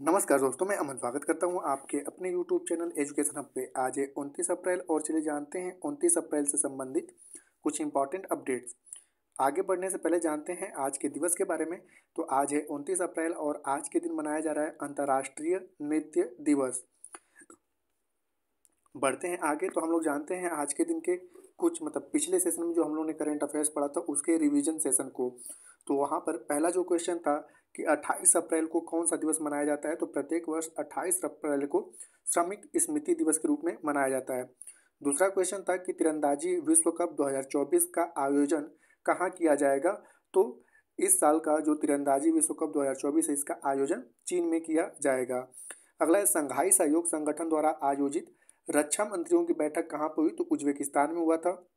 नमस्कार दोस्तों, मैं अमन स्वागत करता हूं आपके अपने यूट्यूब चैनल एजुकेशन हब पे। आज है 29 अप्रैल और चलिए जानते हैं 29 अप्रैल से संबंधित कुछ इंपॉर्टेंट अपडेट्स। आगे बढ़ने से पहले जानते हैं आज के दिवस के बारे में। तो आज है 29 अप्रैल और आज के दिन मनाया जा रहा है अंतर्राष्ट्रीय नृत्य दिवस। बढ़ते हैं आगे तो हम लोग जानते हैं आज के दिन के कुछ पिछले सेशन में जो हम लोग ने करंट अफेयर्स पढ़ा था उसके रिवीजन सेशन को। तो वहाँ पर पहला जो क्वेश्चन था कि 28 अप्रैल को कौन सा दिवस मनाया जाता है, तो प्रत्येक वर्ष 28 अप्रैल को श्रमिक स्मृति दिवस के रूप में मनाया जाता है। दूसरा क्वेश्चन था कि तीरंदाजी विश्व कप 2024 का आयोजन कहाँ किया जाएगा, तो इस साल का जो तीरंदाजी विश्व कप 2024 है इसका आयोजन चीन में किया जाएगा। अगला है संघाई सहयोग संगठन द्वारा आयोजित रक्षा मंत्रियों की बैठक कहाँ पर हुई, तो उज्बेकिस्तान में हुआ था।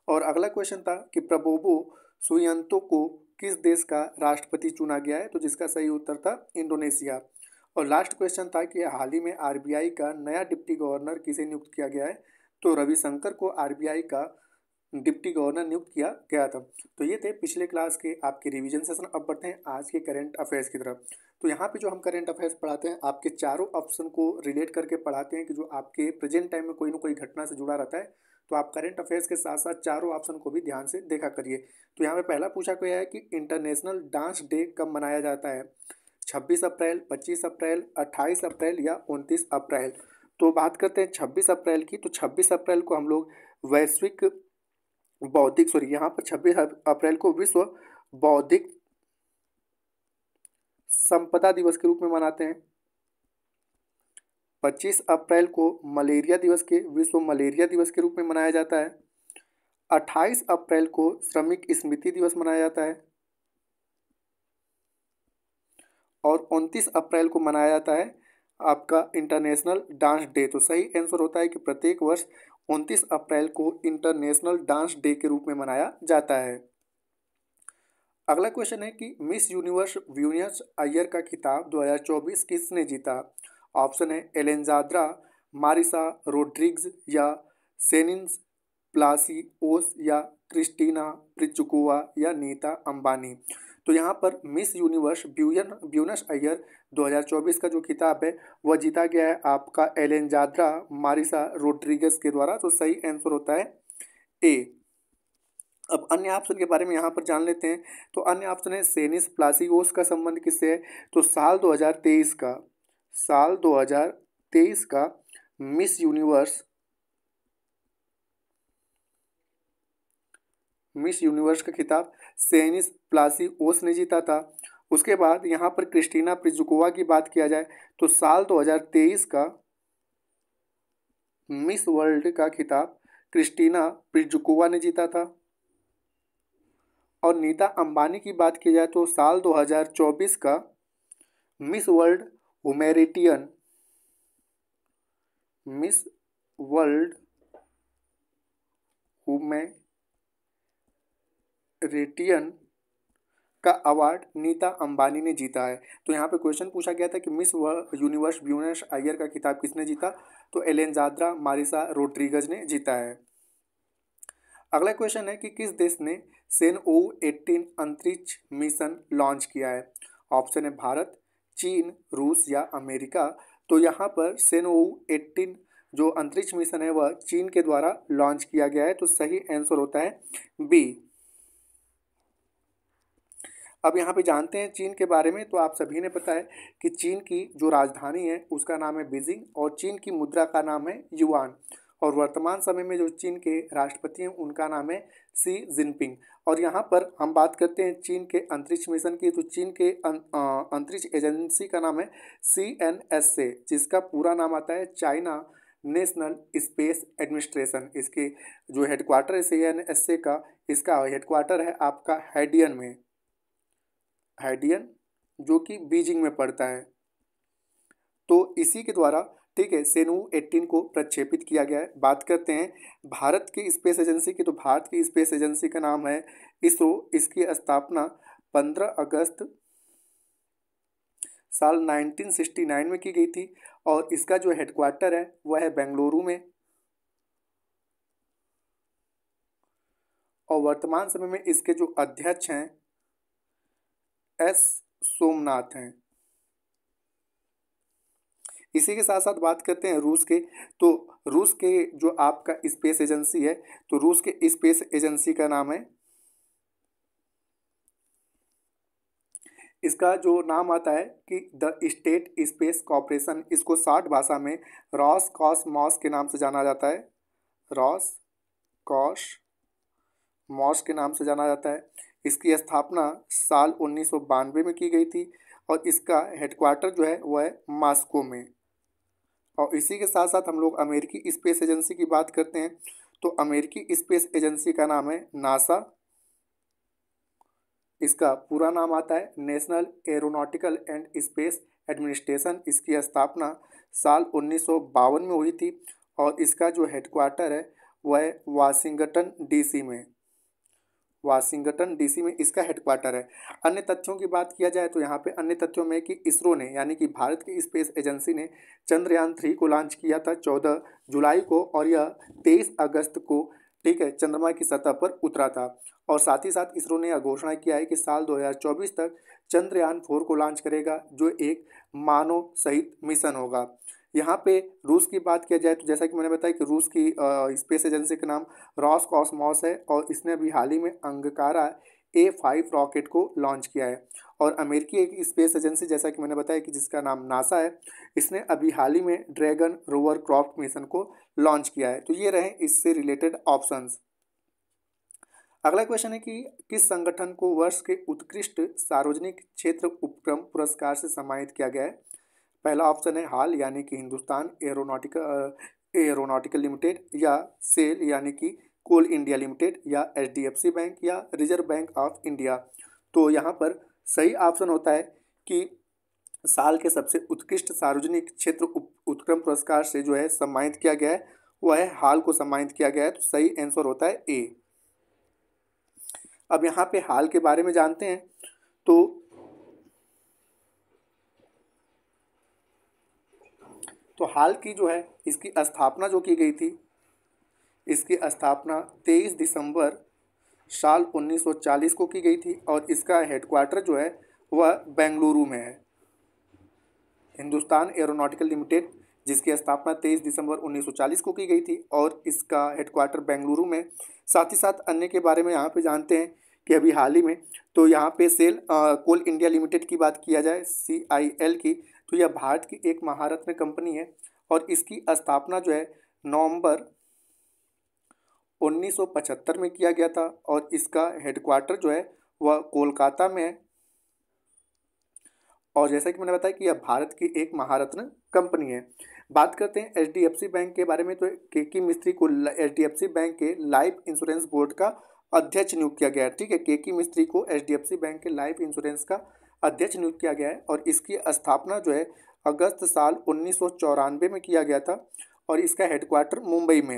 और अगला क्वेश्चन था कि प्रबोवो सुबियांतो को किस देश का राष्ट्रपति चुना गया है, तो जिसका सही उत्तर था इंडोनेशिया। और लास्ट क्वेश्चन था कि हाल ही में आरबीआई का नया डिप्टी गवर्नर किसे नियुक्त किया गया है, तो रविशंकर को आरबीआई का डिप्टी गवर्नर नियुक्त किया गया था। तो ये थे पिछले क्लास के आपके रिवीजन सेशन। अब बढ़ते हैं आज के करंट अफेयर्स की तरफ। तो यहाँ पे जो हम करंट अफेयर्स पढ़ाते हैं आपके चारों ऑप्शन को रिलेट करके पढ़ाते हैं कि जो आपके प्रेजेंट टाइम में कोई ना कोई घटना से जुड़ा रहता है। तो आप करंट अफेयर्स के साथ साथ चारों ऑप्शन को भी ध्यान से देखा करिए। तो यहाँ पे पहला पूछा गया है कि इंटरनेशनल डांस डे कब मनाया जाता है, 26 अप्रैल, 25 अप्रैल, 28 अप्रैल या 29 अप्रैल। तो बात करते हैं 26 अप्रैल की। तो 26 अप्रैल को हम लोग वैश्विक बौद्धिक यहाँ पर 26 अप्रैल को विश्व बौद्धिक संपदा दिवस के रूप में मनाते हैं। 25 अप्रैल को मलेरिया दिवस के विश्व मलेरिया दिवस के रूप में मनाया जाता है। 28 अप्रैल को श्रमिक स्मृति दिवस मनाया जाता है और 29 अप्रैल को मनाया जाता है आपका इंटरनेशनल डांस डे। तो सही आंसर होता है कि प्रत्येक वर्ष 29 अप्रैल को इंटरनेशनल डांस डे के रूप में मनाया जाता है। अगला क्वेश्चन है कि मिस यूनिवर्स ब्यूनस आयर का खिताब 2024 किसने जीता। ऑप्शन है एलेंजाद्रा मारिसा रोड्रिग्स या सेनिन्स प्लासिओस या क्रिस्टीना प्रिचुकोवा या नीता अंबानी। तो यहाँ पर मिस यूनिवर्स ब्यूनस आयर 2024 का जो खिताब है वह जीता गया है आपका एलेंजाद्रा मारिसा रोड्रिगस के द्वारा। तो सही आंसर होता है ए। अब अन्य ऑप्शन के बारे में यहाँ पर जान लेते हैं। तो अन्य ऑप्शन है सेनिस प्लासिओस का संबंध किससे है, तो साल 2023 का मिस यूनिवर्स का खिताब सेनिस प्लासिओस ने जीता था। उसके बाद यहाँ पर क्रिस्टीना प्रिजुकोवा की बात किया जाए तो साल 2023 का मिस वर्ल्ड का खिताब क्रिस्टीना प्रिजुकोवा ने जीता था। और नीता अंबानी की बात की जाए तो साल 2024 का मिस वर्ल्ड हुमेरिटियन मिस वर्ल्ड हुमेरिटियन का अवार्ड नीता अंबानी ने जीता है। तो यहाँ पे क्वेश्चन पूछा गया था कि मिस यूनिवर्स ब्यूनस आयर का खिताब किसने जीता, तो एलेंजाद्रा मारिसा रोड्रिगज ने जीता है। अगला क्वेश्चन है कि किस देश ने सेनओ 18 अंतरिक्ष मिशन लॉन्च किया है। ऑप्शन है भारत, चीन, रूस या अमेरिका। तो यहाँ पर सेनओ 18 जो अंतरिक्ष मिशन है वह चीन के द्वारा लॉन्च किया गया है। तो सही आंसर होता है बी। अब यहाँ पे जानते हैं चीन के बारे में। तो आप सभी ने पता है कि चीन की जो राजधानी है उसका नाम है बीजिंग और चीन की मुद्रा का नाम है युआन। और वर्तमान समय में जो चीन के राष्ट्रपति हैं उनका नाम है शी जिनपिंग। और यहाँ पर हम बात करते हैं चीन के अंतरिक्ष मिशन की। तो चीन के अंतरिक्ष एजेंसी का नाम है CNSA, जिसका पूरा नाम आता है चाइना नेशनल स्पेस एडमिनिस्ट्रेशन। इसके जो हेडक्वार्टर है CNSA का, इसका हेडक्वार्टर है आपका हैडियन जो कि बीजिंग में पड़ता है। तो इसी के द्वारा ठीक है सेनू 18 को प्रक्षेपित किया गया है। बात करते हैं भारत की स्पेस एजेंसी की। तो भारत की स्पेस एजेंसी का नाम है इसरो। इसकी स्थापना 15 अगस्त साल 1969 में की गई थी और इसका जो हेडक्वार्टर है वह है बेंगलुरु में। और वर्तमान समय में इसके जो अध्यक्ष हैं S सोमनाथ हैं। इसी के साथ साथ बात करते हैं रूस के। तो रूस के जो आपका स्पेस एजेंसी है, तो रूस के स्पेस एजेंसी का नाम है, इसका जो नाम आता है कि द स्टेट स्पेस कॉरपोरेशन, इसको 60 भाषा में रॉस कॉसमॉस के नाम से जाना जाता है। रॉस कॉसमॉस के नाम से जाना जाता है। इसकी स्थापना साल 1992 में की गई थी और इसका हेडक्वार्टर जो है वह है मॉस्को में। और इसी के साथ साथ हम लोग अमेरिकी स्पेस एजेंसी की बात करते हैं। तो अमेरिकी स्पेस एजेंसी का नाम है नासा। इसका पूरा नाम आता है national aeronautical and space administration. इसकी स्थापना साल 1952 में हुई थी और इसका जो हेडक्वार्टर है वह है वाशिंगटन डीसी में। वाशिंगटन डीसी में इसका हेडक्वार्टर है। अन्य तथ्यों की बात किया जाए तो यहाँ पे अन्य तथ्यों में कि इसरो ने यानी कि भारत की स्पेस एजेंसी ने चंद्रयान-3 को लॉन्च किया था 14 जुलाई को और यह 23 अगस्त को, ठीक है, चंद्रमा की सतह पर उतरा था। और साथ ही साथ इसरो ने यह घोषणा किया है कि साल 2024 तक चंद्रयान-4 को लॉन्च करेगा, जो एक मानव सहित मिशन होगा। यहाँ पे रूस की बात किया जाए तो जैसा कि मैंने बताया कि रूस की स्पेस एजेंसी का नाम रॉसकॉसमॉस है और इसने अभी हाल ही में अंगारा A5 रॉकेट को लॉन्च किया है। और अमेरिकी एक स्पेस एजेंसी जैसा कि मैंने बताया कि जिसका नाम नासा है, इसने अभी हाल ही में ड्रैगन रोवर क्राफ्ट मिशन को लॉन्च किया है। तो ये रहे इससे रिलेटेड ऑप्शंस। अगला क्वेश्चन है कि किस संगठन को वर्ष के उत्कृष्ट सार्वजनिक क्षेत्र उपक्रम पुरस्कार से सम्मानित किया गया है। पहला ऑप्शन है हाल यानी कि हिंदुस्तान एरोनॉटिकल लिमिटेड, या सेल यानी कि कोल इंडिया लिमिटेड, या HDFC बैंक, या रिजर्व बैंक ऑफ इंडिया। तो यहाँ पर सही ऑप्शन होता है कि साल के सबसे उत्कृष्ट सार्वजनिक क्षेत्र उपक्रम पुरस्कार से जो है सम्मानित किया गया है वह है हाल को सम्मानित किया गया है। तो सही आंसर होता है ए। अब यहाँ पे हाल के बारे में जानते हैं। तो हाल की जो है इसकी स्थापना जो की गई थी, इसकी स्थापना 23 दिसंबर साल 1940 को की गई थी और इसका हेडक्वार्टर जो है वह बेंगलुरु में है। हिंदुस्तान एरोनॉटिकल लिमिटेड जिसकी स्थापना 23 दिसंबर 1940 को की गई थी और इसका हेडक्वार्टर बेंगलुरु में। साथ ही साथ अन्य के बारे में यहाँ पे जानते हैं कि अभी हाल ही में तो यहाँ पे सेल कोल इंडिया लिमिटेड की बात किया जाए CIL की, तो यह भारत की एक महारत्न कंपनी है और इसकी स्थापना जो है नवंबर 1975 में किया गया था और इसका हेडक्वार्टर जो है वह कोलकाता में है। और जैसा कि मैंने बताया कि यह भारत की एक महारत्न कंपनी है। बात करते हैं HDFC बैंक के बारे में। तो केकी मिस्त्री को HDFC बैंक के लाइफ इंश्योरेंस बोर्ड का अध्यक्ष नियुक्त किया गया है। ठीक है, केकी मिस्त्री को HDFC बैंक के लाइफ इंश्योरेंस का अध्यक्ष नियुक्त किया गया है और इसकी स्थापना जो है अगस्त साल 1994 में किया गया था और इसका हेडक्वार्टर मुंबई में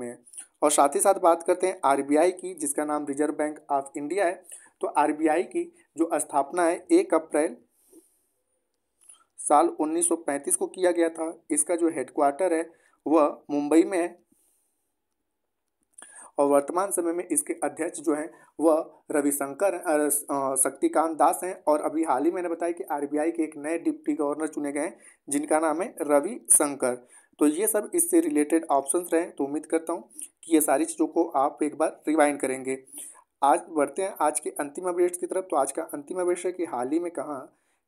है। और साथ ही साथ बात करते हैं RBI की, जिसका नाम रिजर्व बैंक ऑफ इंडिया है। तो RBI की जो स्थापना है 1 अप्रैल साल 1935 को किया गया था। इसका जो हेडक्वार्टर है वह मुंबई में है और वर्तमान समय में इसके अध्यक्ष जो हैं वह रविशंकर शक्तिकांत दास हैं। और अभी हाल ही मैंने बताया कि RBI के एक नए डिप्टी गवर्नर चुने गए हैं जिनका नाम है रविशंकर। तो ये सब इससे रिलेटेड ऑप्शंस रहे। तो उम्मीद करता हूँ कि ये सारी चीज़ों को आप एक बार रिवाइंड करेंगे। आज बढ़ते हैं आज के अंतिम अपडेट्स की तरफ। तो आज का अंतिम अपडेट है कि हाल ही में कहाँ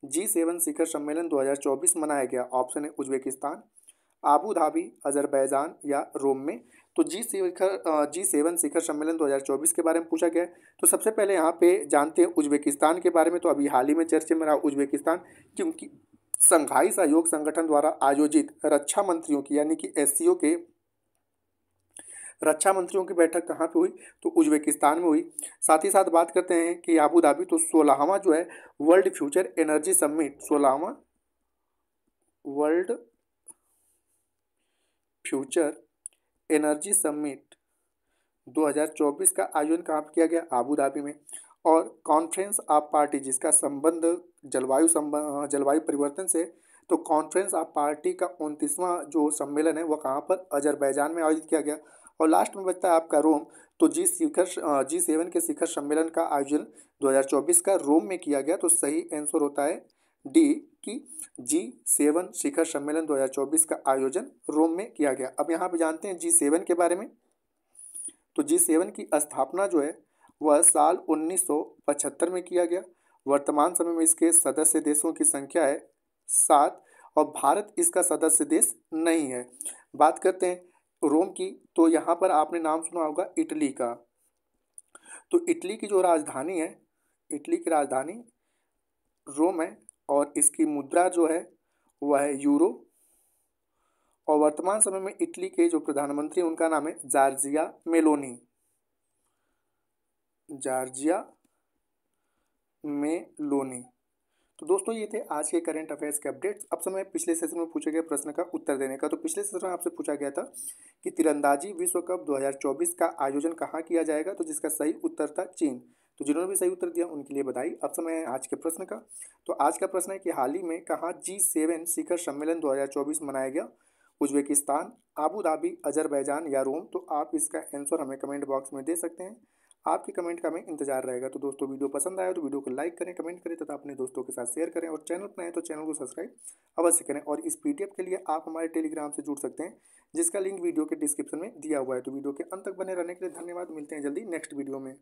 G7 शिखर सम्मेलन 2024 मनाया गया। ऑप्शन है उज्बेकिस्तान, आबू धाबी, अजरबैजान या रोम में। तो G7 शिखर सम्मेलन 2024 के बारे में पूछा गया है। तो सबसे पहले यहाँ पे जानते हैं उज्बेकिस्तान के बारे में। तो अभी हाल ही में चर्चा में रहा उज्बेकिस्तान, क्योंकि संघाई सहयोग संगठन द्वारा आयोजित रक्षा मंत्रियों की यानी कि SCO के रक्षा मंत्रियों की बैठक कहाँ पे हुई, तो उज्बेकिस्तान में हुई। साथ ही साथ बात करते हैं कि आबू धाबी, तो 16वां जो है वर्ल्ड फ्यूचर एनर्जी समिट, 16वां वर्ल्ड फ्यूचर एनर्जी समिट 2024 का आयोजन कहाँ पर किया गया, आबू धाबी में। और कॉन्फ्रेंस ऑफ पार्टी जिसका संबंध जलवायु परिवर्तन से, तो कॉन्फ्रेंस ऑफ पार्टी का 29वां जो सम्मेलन है वह कहाँ पर, अजरबैजान में आयोजित किया गया। और लास्ट में बचता है आपका रोम। तो G7 के शिखर सम्मेलन का आयोजन 2024 का रोम में किया गया। तो सही आंसर होता है डी कि G7 शिखर सम्मेलन 2024 का आयोजन रोम में किया गया। अब यहाँ पे जानते हैं G7 के बारे में। तो G7 की स्थापना जो है वह साल 1975 में किया गया। वर्तमान समय में इसके सदस्य देशों की संख्या है 7 और भारत इसका सदस्य देश नहीं है। बात करते हैं रोम की, तो यहाँ पर आपने नाम सुना होगा इटली का। तो इटली की जो राजधानी है, इटली की राजधानी रोम है और इसकी मुद्रा जो है वह है यूरो। और वर्तमान समय में इटली के जो प्रधानमंत्री हैं उनका नाम है जॉर्जिया मेलोनी। Giorgia Meloni. तो दोस्तों ये थे आज के करंट अफेयर्स के अपडेट्स। अब समय पिछले सेशन में पूछे गए प्रश्न का उत्तर देने का। तो पिछले सेशन में आपसे पूछा गया था कि तीरंदाजी विश्व कप 2024 का आयोजन कहाँ किया जाएगा, तो जिसका सही उत्तर था चीन। तो जिन्होंने भी सही उत्तर दिया उनके लिए बधाई। अब समय है आज के प्रश्न का। तो आज का प्रश्न है कि हाल ही में कहाँ G7 शिखर सम्मेलन 2024 मनाया गया? उज्बेकिस्तान, आबू धाबी, अजरबैजान या रोम? तो आप इसका आंसर हमें कमेंट बॉक्स में दे सकते हैं। आपके कमेंट का हमें इंतजार रहेगा। तो दोस्तों वीडियो पसंद आया तो वीडियो को लाइक करें, कमेंट करें तथा अपने दोस्तों के साथ शेयर करें और चैनल पर नए तो चैनल को सब्सक्राइब अवश्य करें। और इस पीडीएफ के लिए आप हमारे टेलीग्राम से जुड़ सकते हैं जिसका लिंक वीडियो के डिस्क्रिप्शन में दिया हुआ है। तो वीडियो के अंत तक बने रहने के लिए धन्यवाद। मिलते हैं जल्दी नेक्स्ट वीडियो में।